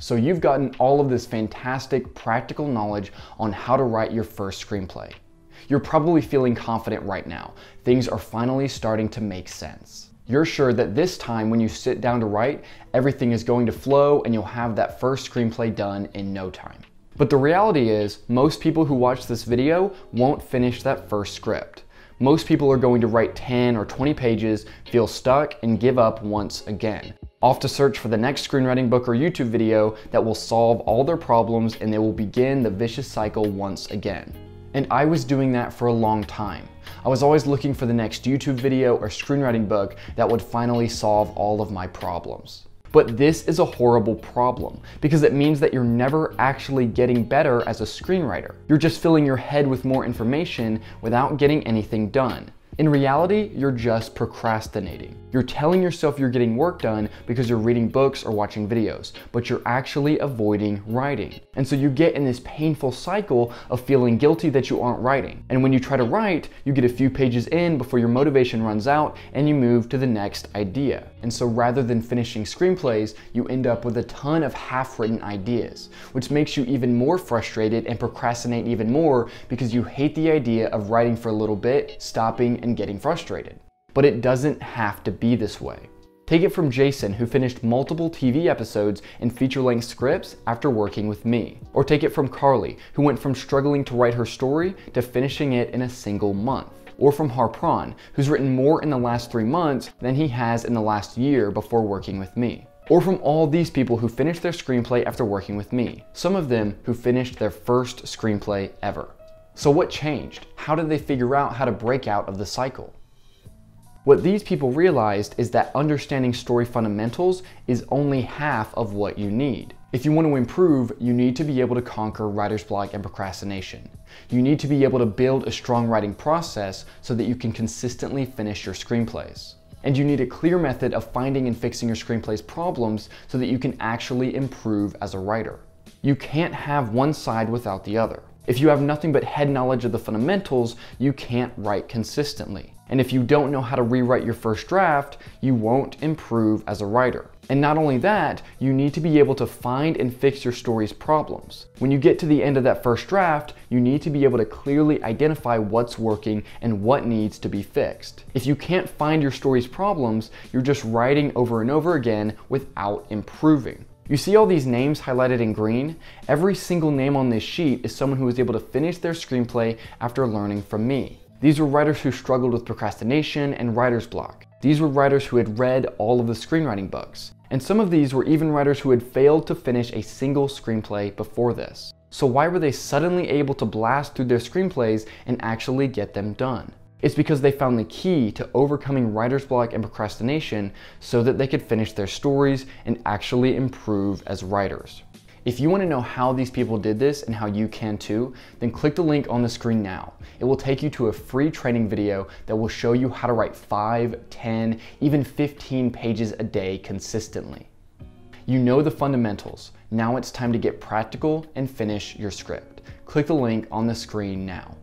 So you've gotten all of this fantastic practical knowledge on how to write your first screenplay. You're probably feeling confident right now. Things are finally starting to make sense. You're sure that this time when you sit down to write, everything is going to flow and you'll have that first screenplay done in no time. But the reality is, most people who watch this video won't finish that first script. Most people are going to write 10 or 20 pages, feel stuck, and give up once again. Off to search for the next screenwriting book or YouTube video that will solve all their problems, and they will begin the vicious cycle once again. And I was doing that for a long time. I was always looking for the next YouTube video or screenwriting book that would finally solve all of my problems. But this is a horrible problem because it means that you're never actually getting better as a screenwriter. You're just filling your head with more information without getting anything done. In reality, you're just procrastinating. You're telling yourself you're getting work done because you're reading books or watching videos, but you're actually avoiding writing. And so you get in this painful cycle of feeling guilty that you aren't writing. And when you try to write, you get a few pages in before your motivation runs out and you move to the next idea. And so rather than finishing screenplays, you end up with a ton of half-written ideas, which makes you even more frustrated and procrastinate even more because you hate the idea of writing for a little bit, stopping, and getting frustrated. But it doesn't have to be this way. Take it from Jason, who finished multiple TV episodes and feature-length scripts after working with me. Or take it from Carly, who went from struggling to write her story to finishing it in a single month. Or from Harpran, who's written more in the last 3 months than he has in the last year before working with me. Or from all these people who finished their screenplay after working with me. Some of them who finished their first screenplay ever. So what changed? How did they figure out how to break out of the cycle? What these people realized is that understanding story fundamentals is only half of what you need. If you want to improve, you need to be able to conquer writer's block and procrastination. You need to be able to build a strong writing process so that you can consistently finish your screenplays. And you need a clear method of finding and fixing your screenplay's problems so that you can actually improve as a writer. You can't have one side without the other. If you have nothing but head knowledge of the fundamentals, you can't write consistently. And if you don't know how to rewrite your first draft, you won't improve as a writer. And not only that, you need to be able to find and fix your story's problems. When you get to the end of that first draft, you need to be able to clearly identify what's working and what needs to be fixed. If you can't find your story's problems, you're just writing over and over again without improving. You see all these names highlighted in green? Every single name on this sheet is someone who was able to finish their screenplay after learning from me. These were writers who struggled with procrastination and writer's block. These were writers who had read all of the screenwriting books. And some of these were even writers who had failed to finish a single screenplay before this. So why were they suddenly able to blast through their screenplays and actually get them done? It's because they found the key to overcoming writer's block and procrastination so that they could finish their stories and actually improve as writers. If you want to know how these people did this and how you can too, then click the link on the screen now. It will take you to a free training video that will show you how to write 5, 10, even 15 pages a day consistently. You know the fundamentals. Now it's time to get practical and finish your script. Click the link on the screen now.